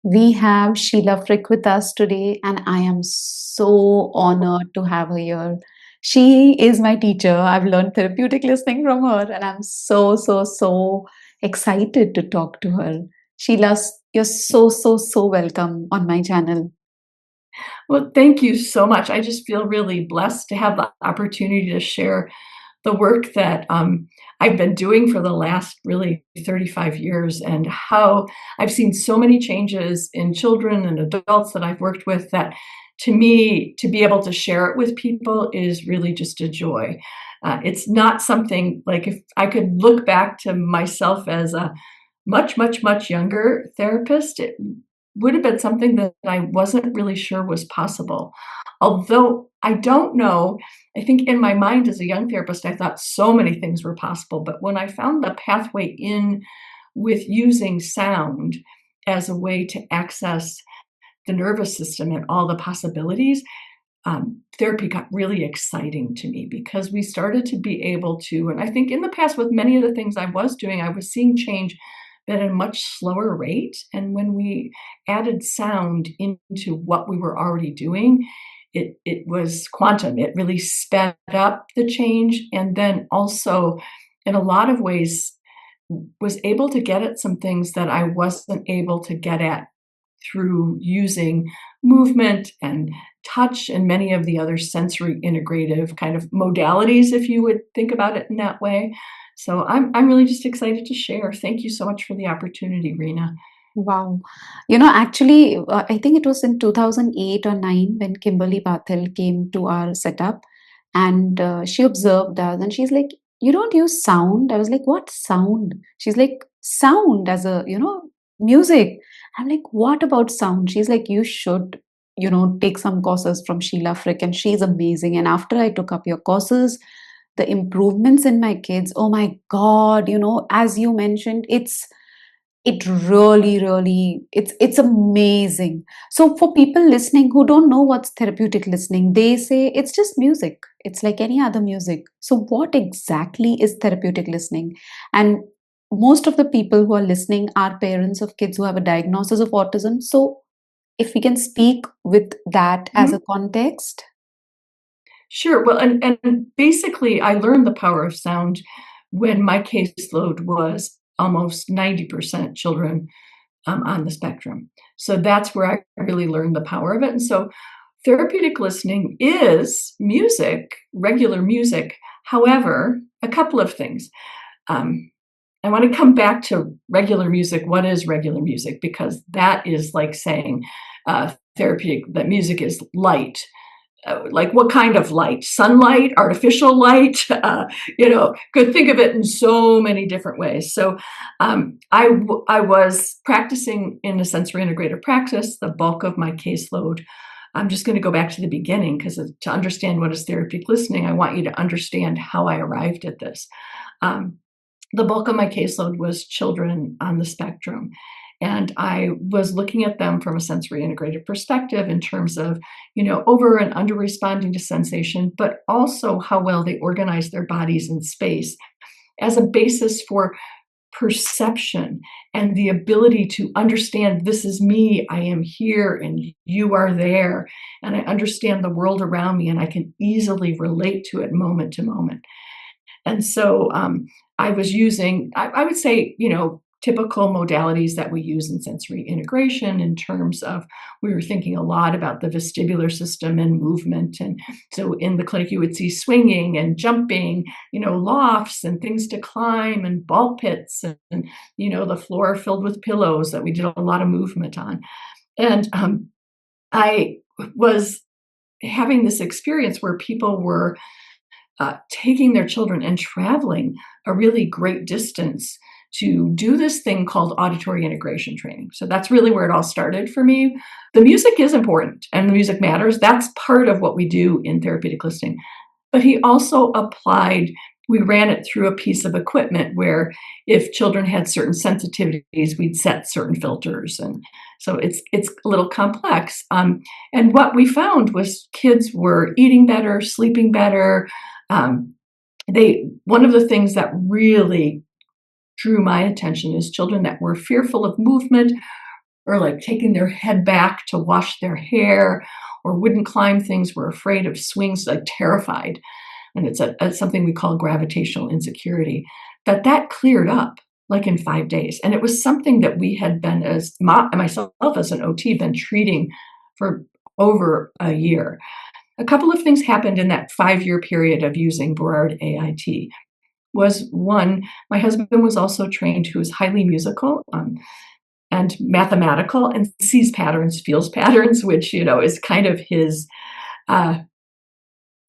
We have Sheila Frick with us today, and I am so honored to have her here. She is my teacher. I've learned therapeutic listening from her, and I'm so excited to talk to her. Sheila, you're so welcome on my channel. Well, thank you so much. I just feel really blessed to have the opportunity to share the work that I've been doing for the last really 35 years and how I've seen so many changes in children and adults that I've worked with that to me, to be able to share it with people is really just a joy. It's not something like if I could look back to myself as a much younger therapist, it would have been something that I wasn't really sure was possible. Although I don't know, I think in my mind as a young therapist, I thought so many things were possible. But when I found the pathway in with using sound as a way to access the nervous system and all the possibilities, therapy got really exciting to me because we started to be able to, and I think in the past with many of the things I was doing, I was seeing change at a much slower rate. And when we added sound into what we were already doing, it was quantum. It really sped up the change. And then also, in a lot of ways, was able to get at some things that I wasn't able to get at through using movement and touch and many of the other sensory integrative kind of modalities, if you would think about it in that way. So I'm really just excited to share. Thank you so much for the opportunity, Rena. Wow. Actually, I think it was in 2008 or 9 when Kimberly Pathel came to our setup and she observed us and she's like, "You don't use sound." I was like, "What sound?" She's like, "Sound as music." I'm like, "What about sound?" She's like, "You should, take some courses from Sheila Frick and she's amazing." And after I took up your courses, the improvements in my kids, oh my God, as you mentioned, it really it's amazing. So for people listening who don't know what's therapeutic listening, they say it's just music, it's like any other music. So what exactly is therapeutic listening? And most of the people who are listening are parents of kids who have a diagnosis of autism, so if we can speak with that as a Mhm. context. Sure. Well, and basically, I learned the power of sound when my caseload was almost 90% children on the spectrum. So that's where I really learned the power of it. And so therapeutic listening is music, regular music. However, a couple of things. Um, I want to come back to regular music. What is regular music? Because that is like saying therapeutic, that music is light. Like what kind of light? Sunlight, artificial light? Could think of it in so many different ways. So I was practicing in a sensory integrative practice, the bulk of my caseload. I'm just going to go back to the beginning because to understand what is therapeutic listening, I want you to understand how I arrived at this. Um, the bulk of my caseload was children on the spectrum. And I was looking at them from a sensory integrated perspective in terms of, over and under responding to sensation, but also how well they organize their bodies in space as a basis for perception and the ability to understand this is me, I am here, and you are there. And I understand the world around me, and I can easily relate to it moment to moment. And so I was using, I would say, typical modalities that we use in sensory integration in terms of we were thinking a lot about the vestibular system and movement. And so in the clinic, you would see swinging and jumping, lofts and things to climb and ball pits and the floor filled with pillows that we did a lot of movement on. And I was having this experience where people were taking their children and traveling a really great distance to do this thing called auditory integration training. So that's really where it all started for me. The music is important and the music matters. That's part of what we do in therapeutic listening. But he also applied, we ran it through a piece of equipment where if children had certain sensitivities, we'd set certain filters. And so it's a little complex. And what we found was kids were eating better, sleeping better. Um, one of the things that really drew my attention is children that were fearful of movement or like taking their head back to wash their hair, or wouldn't climb things, were afraid of swings, like terrified. And it's something we call gravitational insecurity, that cleared up like in 5 days. And it was something that we had been, as myself as an OT, been treating for over a year. A couple of things happened in that 5-year period of using Berard AIT. Was one, my husband was also trained, who is highly musical, and mathematical, and sees patterns, feels patterns, which, is kind of his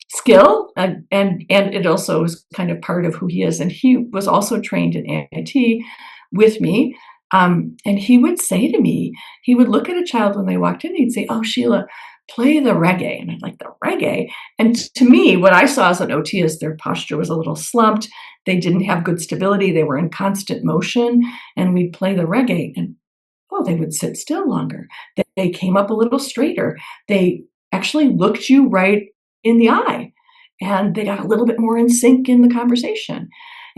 skill, and it also is kind of part of who he is. And he was also trained in AIT with me. And he would say to me, he would look at a child when they walked in, and he'd say, "Oh, Sheila, play the reggae." And I'd like, "The reggae?" And to me, what I saw as an OT is their posture was a little slumped. They didn't have good stability. They were in constant motion. And we'd play the reggae, and oh, they would sit still longer. They came up a little straighter. They actually looked you right in the eye, and they got a little bit more in sync in the conversation.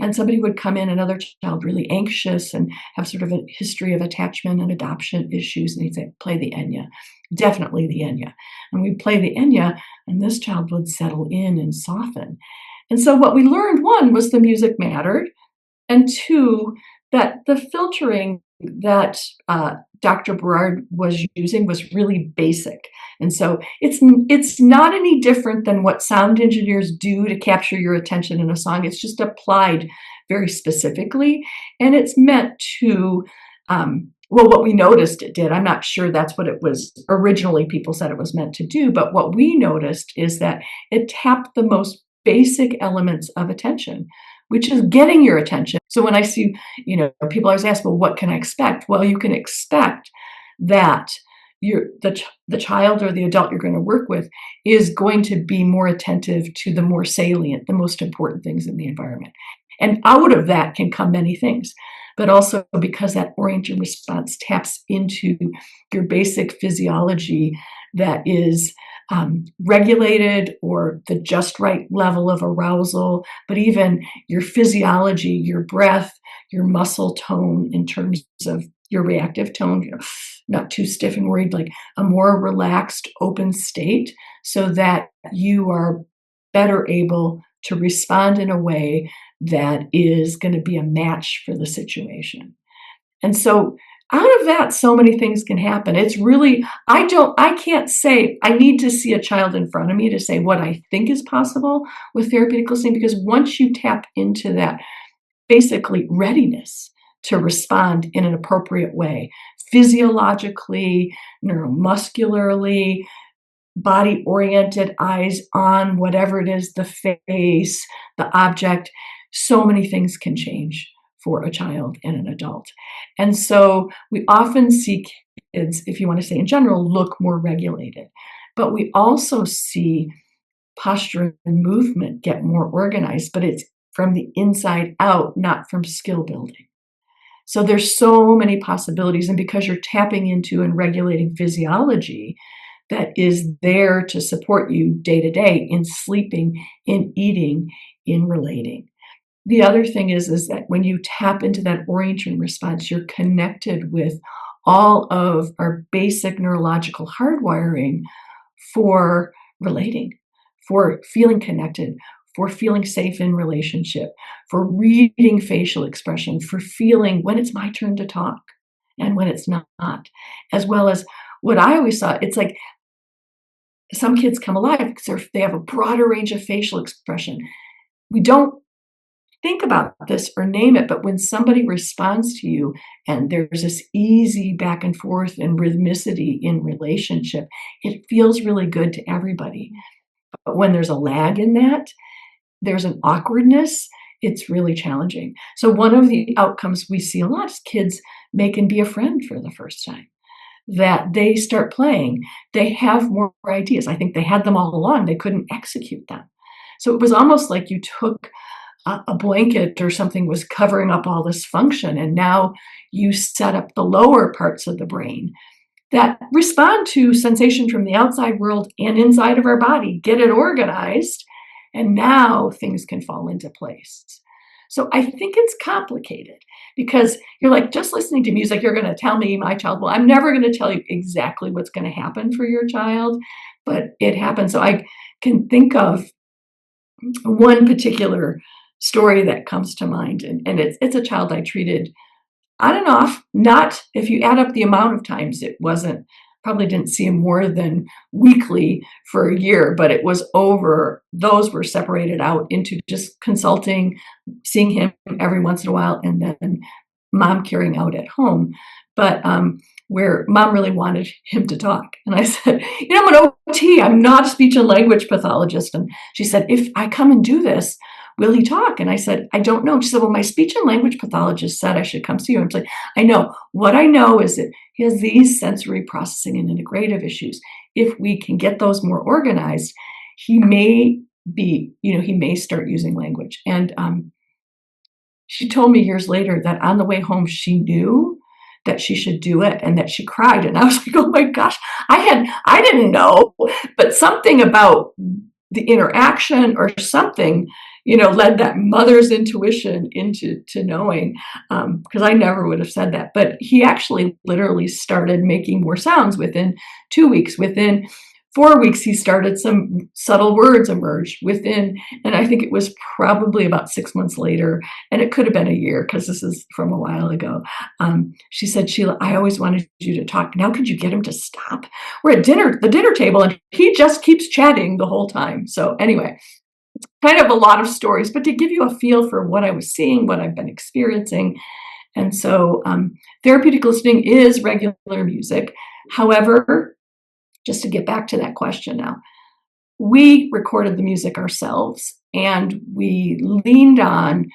And somebody would come in, another child really anxious and have sort of a history of attachment and adoption issues, and he'd say, "Play the Enya." Definitely the Enya. And we'd play the Enya, and this child would settle in and soften. And so what we learned, one, was the music mattered, and two, that the filtering that Dr. Berard was using was really basic. And so it's not any different than what sound engineers do to capture your attention in a song. It's just applied very specifically, and it's meant to, well, what we noticed it did, I'm not sure that's what it was originally people said it was meant to do, but what we noticed is that it tapped the most basic elements of attention, which is getting your attention. So when I see, people always ask, well, what can I expect? Well, you can expect that the child or the adult you're going to work with is going to be more attentive to the more salient, the most important things in the environment. And out of that can come many things, but also because that oriented response taps into your basic physiology that is regulated, or the just right level of arousal, but even your physiology, your breath, your muscle tone in terms of your reactive tone, not too stiff and worried, like a more relaxed, open state, so that you are better able to respond in a way that is going to be a match for the situation. And so out of that, so many things can happen. It's really, I can't say, I need to see a child in front of me to say what I think is possible with therapeutic listening, because once you tap into that basically readiness to respond in an appropriate way, physiologically, neuromuscularly, body oriented, eyes on whatever it is, the face, the object, so many things can change for a child and an adult. And so we often see kids, if you want to say in general, look more regulated. But we also see posture and movement get more organized, but it's from the inside out, not from skill building. So there's so many possibilities. And because you're tapping into and regulating physiology that is there to support you day to day in sleeping, in eating, in relating. The other thing is that when you tap into that orientation response, you're connected with all of our basic neurological hardwiring for relating, for feeling connected, for feeling safe in relationship, for reading facial expression, for feeling when it's my turn to talk and when it's not, as well as what I always saw, it's like some kids come alive because they have a broader range of facial expression. We don't think about this or name it, but when somebody responds to you and there's this easy back and forth and rhythmicity in relationship, it feels really good to everybody. But when there's a lag in that, there's an awkwardness, it's really challenging. So one of the outcomes we see a lot is kids make and be a friend for the first time. That they start playing, they have more ideas. I think they had them all along, they couldn't execute them. So it was almost like you took a blanket or something was covering up all this function, and now you set up the lower parts of the brain that respond to sensation from the outside world and inside of our body, get it organized, and now things can fall into place. So I think it's complicated. because you're like, just listening to music, you're going to tell me my child, well, I'm never going to tell you exactly what's going to happen for your child, but it happens. So I can think of one particular story that comes to mind, and it's a child I treated on and off. Not, if you add up the amount of times, it wasn't, probably didn't see him more than weekly for a year, but it was over, those were separated out into just consulting, seeing him every once in a while, and then mom carrying out at home. But where mom really wanted him to talk. And I said, I'm an OT, I'm not a speech and language pathologist. And she said, if I come and do this, will he talk? And I said, I don't know. She said, well, my speech and language pathologist said I should come see you. I'm like, I know. What I know is that he has these sensory processing and integrative issues. If we can get those more organized, he may be, he may start using language. And she told me years later that on the way home, she knew that she should do it and that she cried. And I was like, oh my gosh, I didn't know, but something about the interaction or something, led that mother's intuition into knowing, because I never would have said that. But he actually literally started making more sounds within 2 weeks. Within 4 weeks, he started, some subtle words emerged within, and I think it was probably about 6 months later, and it could have been a year because this is from a while ago. She said, Sheila, I always wanted you to talk. Now could you get him to stop? We're at the dinner table, and he just keeps chatting the whole time. So anyway, kind of a lot of stories, but to give you a feel for what I was seeing, what I've been experiencing. And so therapeutic listening is regular music. However, just to get back to that question now, we recorded the music ourselves and we leaned on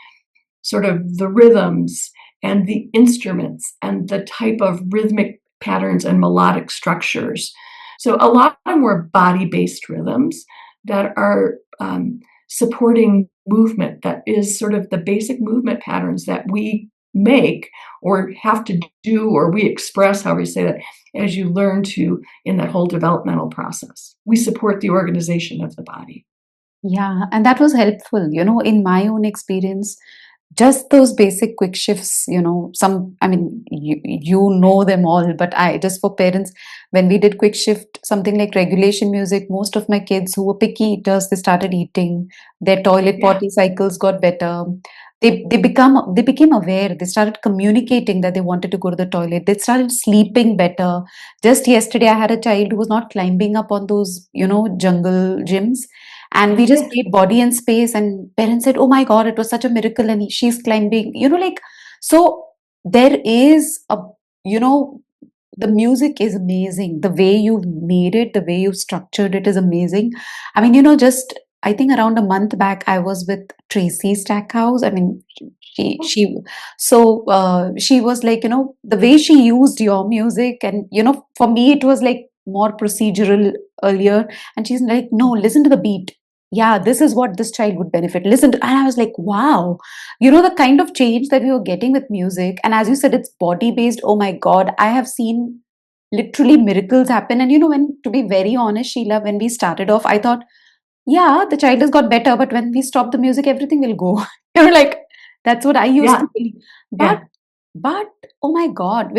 sort of the rhythms and the instruments and the type of rhythmic patterns and melodic structures. So a lot of more body-based rhythms that are supporting movement, that is sort of the basic movement patterns that we make or have to do, or we express, however you say that, as you learn to in that whole developmental process. We support the organization of the body. Yeah, and that was helpful, in my own experience. Just those basic quick shifts, I mean, you know them all, but just for parents, when we did quick shift, something like regulation music, most of my kids who were picky eaters, they started eating. Their toilet Yeah. potty cycles got better. They became aware. They started communicating that they wanted to go to the toilet. They started sleeping better. Just yesterday, I had a child who was not climbing up on those, jungle gyms, and we just Yes. gave body and space, and parents said, oh my God, it was such a miracle. And she's climbing, like, so there is you know, the music is amazing. The way you've made it, the way you've structured it is amazing. I mean, just I think around a month back, I was with Tracy Stackhouse. I mean, she was like, the way she used your music, and for me, it was like more procedural earlier. And she's like, no, listen to the beat. Yeah, this is what this child would benefit. Listen to, and I was like, wow, the kind of change that we were getting with music. And as you said, it's body based. Oh my God, I have seen literally miracles happen. And when, to be very honest, Sheila, when we started off, I thought, yeah, the child has got better, but when we stop the music, everything will go. Like that's what I used Yeah. to believe. But Yeah. but oh my God,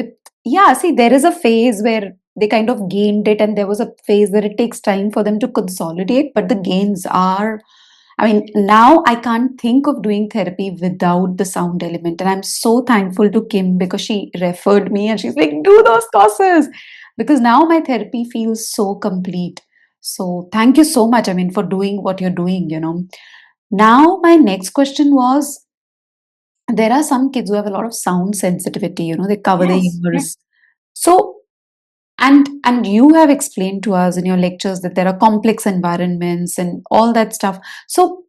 yeah, see, there is a phase where they kind of gained it, and there was a phase where it takes time for them to consolidate, but the gains are, I mean, now I can't think of doing therapy without the sound element. And I'm so thankful to Kim because she referred me and she's like, do those courses. Because now my therapy feels so complete. So thank you so much, I mean, for doing what you're doing. Now, my next question was, there are some kids who have a lot of sound sensitivity, they cover their Yes. Yeah. ears. So, and you have explained to us in your lectures that there are complex environments and all that stuff. So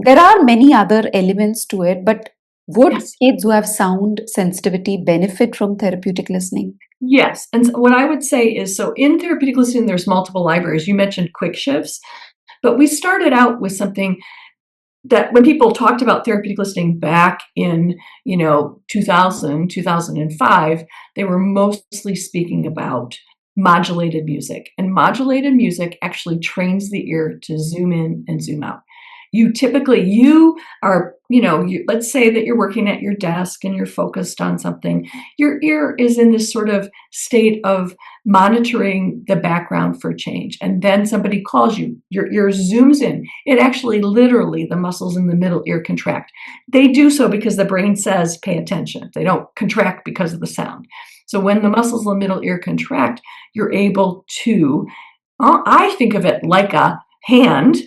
there are many other elements to it, but would Yes. kids who have sound sensitivity benefit from therapeutic listening? Yes. And so what I would say is, so in therapeutic listening, there's multiple libraries. You mentioned quick shifts, but we started out with something that when people talked about therapeutic listening back in 2000, 2005, they were mostly speaking about modulated music, and modulated music actually trains the ear to zoom in and zoom out. You are, let's say that you're working at your desk and you're focused on something. Your ear is in this sort of state of monitoring the background for change. And then somebody calls you, your ear zooms in. It actually literally, the muscles in the middle ear contract. They do so because the brain says, pay attention. They don't contract because of the sound. So when the muscles in the middle ear contract, you're able to, I think of it like a hand,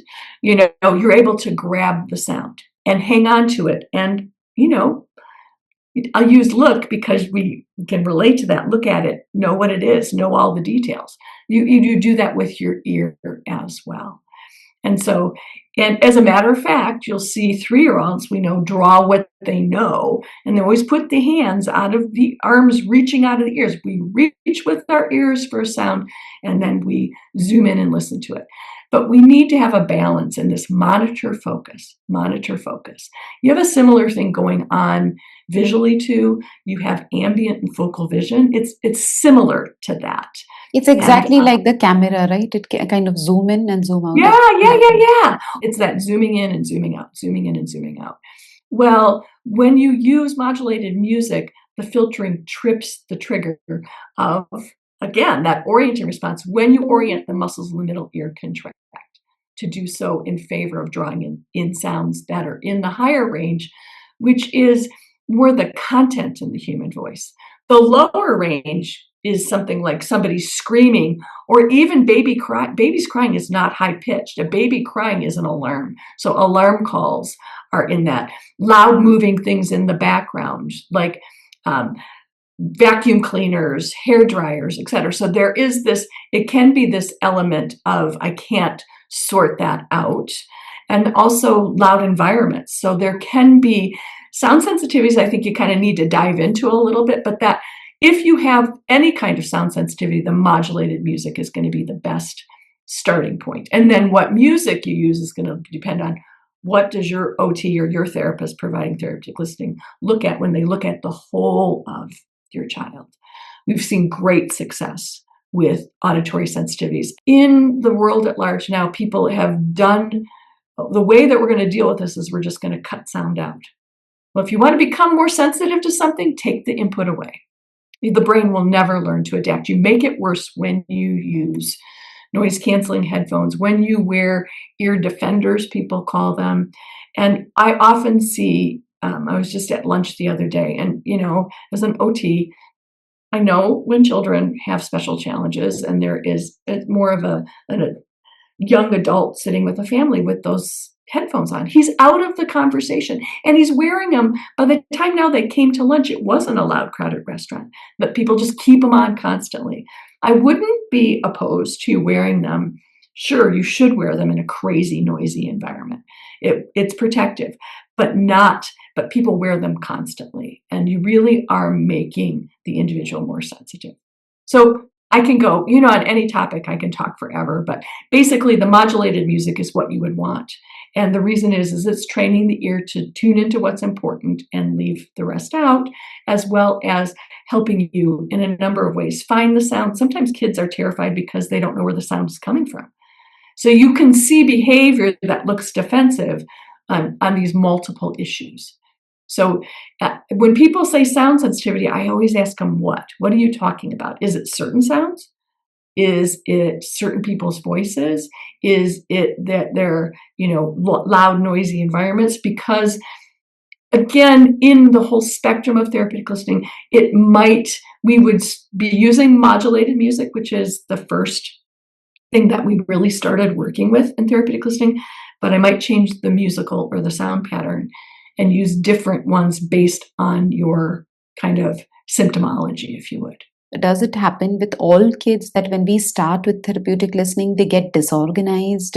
you're able to grab the sound and hang on to it. And, I'll use look because we can relate to that. Look at it, know what it is, know all the details. You do that with your ear as well. And as a matter of fact, you'll see 3-year-olds, we know, draw what they know, and they always put the hands out of the arms, reaching out of the ears. We reach with our ears for a sound, and then we zoom in and listen to it. But we need to have a balance in this monitor focus. You have a similar thing going on visually too. You have ambient and focal vision. It's similar to that. It's exactly like the camera, right? It kind of zoom in and zoom out. Yeah. It's that zooming in and zooming out, zooming in and zooming out. Well, when you use modulated music, the filtering trips the trigger of, again, that orienting response. When you orient, the muscles in the middle ear contract to do so in favor of drawing in sounds that are in the higher range, which is more the content in the human voice. The lower range is something like somebody screaming, or even babies crying is not high pitched. A baby crying is an alarm. So alarm calls are in that. Loud moving things in the background, like vacuum cleaners, hair dryers, etc. So there is this, it can be this element of, I can't sort that out. And also loud environments. So there can be sound sensitivities, I think you kind of need to dive into a little bit, but that if you have any kind of sound sensitivity, the modulated music is going to be the best starting point. And then what music you use is going to depend on what does your OT or your therapist providing therapeutic listening look at when they look at the whole of your child. We've seen great success with auditory sensitivities. In the world at large now, people have done, the way that we're going to deal with this is we're just going to cut sound out. Well, if you want to become more sensitive to something, take the input away. The brain will never learn to adapt. You make it worse when you use noise canceling headphones, when you wear ear defenders, people call them. And I often see, I was just at lunch the other day, and, as an OT, I know when children have special challenges and there is more of a young adult sitting with a family with those headphones on. He's out of the conversation and he's wearing them. By the time now they came to lunch, it wasn't a loud, crowded restaurant, but people just keep them on constantly. I wouldn't be opposed to wearing them. Sure, you should wear them in a crazy, noisy environment. It's protective, but people wear them constantly. And you really are making the individual more sensitive. So I can go, on any topic, I can talk forever, but basically the modulated music is what you would want. And the reason is it's training the ear to tune into what's important and leave the rest out, as well as helping you in a number of ways find the sound. Sometimes kids are terrified because they don't know where the sound is coming from. So you can see behavior that looks defensive on these multiple issues. So when people say sound sensitivity, I always ask them, what? What are you talking about? Is it certain sounds? Is it certain people's voices? Is it that they're, loud, noisy environments? Because again, in the whole spectrum of therapeutic listening, we would be using modulated music, which is the first thing that we really started working with in therapeutic listening, but I might change the musical or the sound pattern and use different ones based on your kind of symptomology, if you would. Does it happen with all kids that when we start with therapeutic listening, they get disorganized?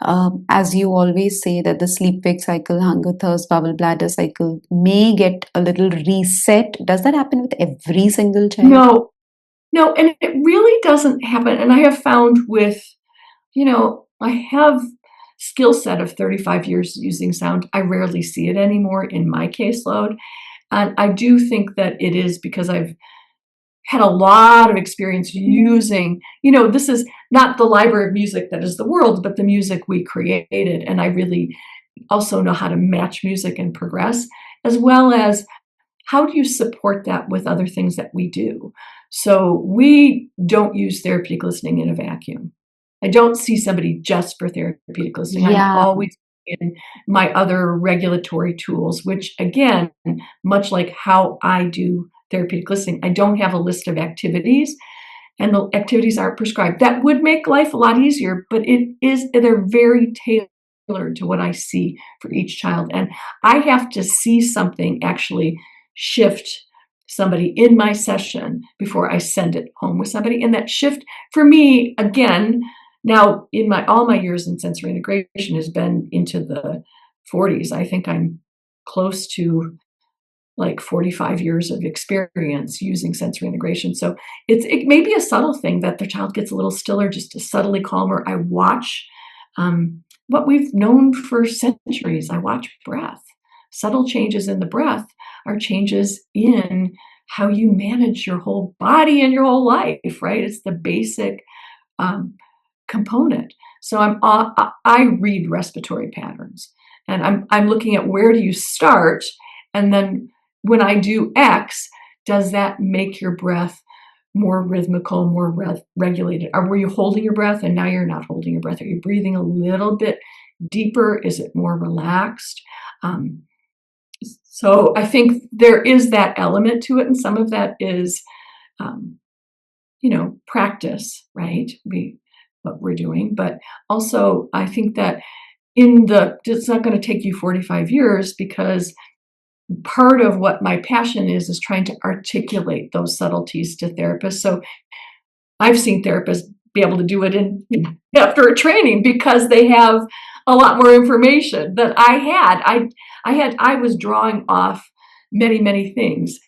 As you always say, that the sleep wake cycle, hunger, thirst, bowel, bladder cycle may get a little reset. Does that happen with every single child? No, and it really doesn't happen. And I have found with, I have skill set of 35 years using sound. I rarely see it anymore in my caseload. And I do think that it is because I've had a lot of experience using, this is not the library of music that is the world, but the music we created. And I really also know how to match music and progress, as well as how do you support that with other things that we do? So we don't use therapeutic listening in a vacuum. I don't see somebody just for therapeutic listening. I'm Yeah. always in my other regulatory tools, which again, much like how I do therapeutic listening, I don't have a list of activities and the activities aren't prescribed. That would make life a lot easier, but they're very tailored to what I see for each child. And I have to see something actually shift somebody in my session before I send it home with somebody. And that shift for me, again, now in all my years in sensory integration has been into the 40s. I think I'm close to like 45 years of experience using sensory integration. So it may be a subtle thing that the child gets a little stiller, just a subtly calmer. I watch what we've known for centuries. I watch breath. Subtle changes in the breath are changes in how you manage your whole body and your whole life, right? It's the basic um, component. So I read respiratory patterns, and I'm looking at where do you start, and then when I do X, does that make your breath more rhythmical, more regulated? Or were you holding your breath and now you're not holding your breath? Are you breathing a little bit deeper? Is it more relaxed? Um, so I think there is that element to it, and some of that is, um, practice, right? What we're doing, but also I think that it's not going to take you 45 years because part of what my passion is trying to articulate those subtleties to therapists. So I've seen therapists be able to do it in after a training because they have a lot more information than I had. I was drawing off many things,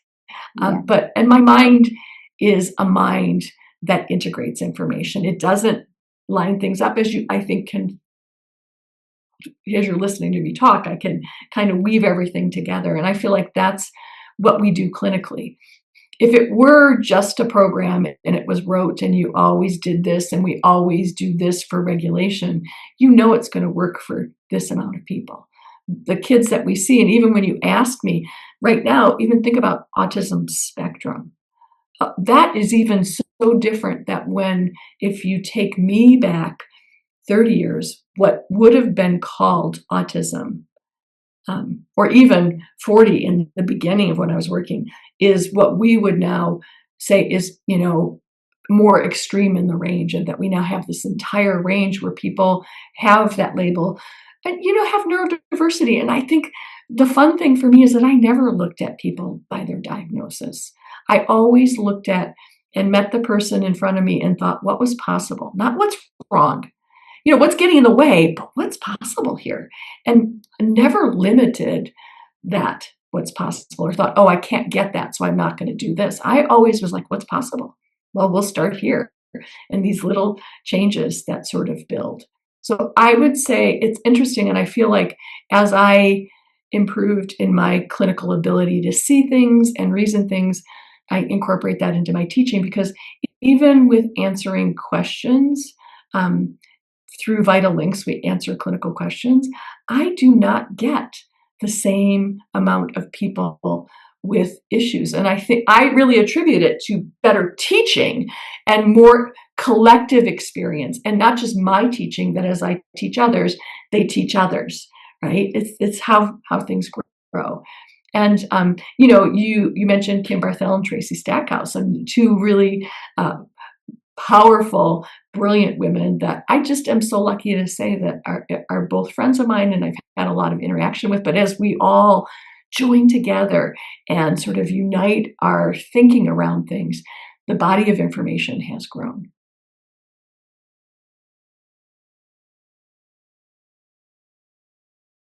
Yeah. and my mind is a mind that integrates information. It doesn't line things up as you, I think, can, as you're listening to me talk, I can kind of weave everything together. And I feel like that's what we do clinically. If it were just a program and it was rote and you always did this and we always do this for regulation, it's going to work for this amount of people. The kids that we see, and even when you ask me right now, even think about autism spectrum. That is even so different that if you take me back 30 years, what would have been called autism, or even 40 in the beginning of when I was working, is what we would now say is, more extreme in the range, and that we now have this entire range where people have that label and, have neurodiversity. And I think the fun thing for me is that I never looked at people by their diagnosis. I always looked at and met the person in front of me and thought, what was possible? Not what's wrong, what's getting in the way, but what's possible here? And never limited that what's possible or thought, oh, I can't get that, so I'm not going to do this. I always was like, what's possible? Well, we'll start here. And these little changes that sort of build. So I would say it's interesting. And I feel like as I improved in my clinical ability to see things and reason things, I incorporate that into my teaching, because even with answering questions, through Vital Links, we answer clinical questions. I do not get the same amount of people with issues. And I think I really attribute it to better teaching and more collective experience, and not just my teaching, that as I teach others, they teach others, right? It's how things grow. And, you mentioned Kim Barthel and Tracy Stackhouse, and two really powerful, brilliant women that I just am so lucky to say that are both friends of mine and I've had a lot of interaction with. But as we all join together and sort of unite our thinking around things, the body of information has grown.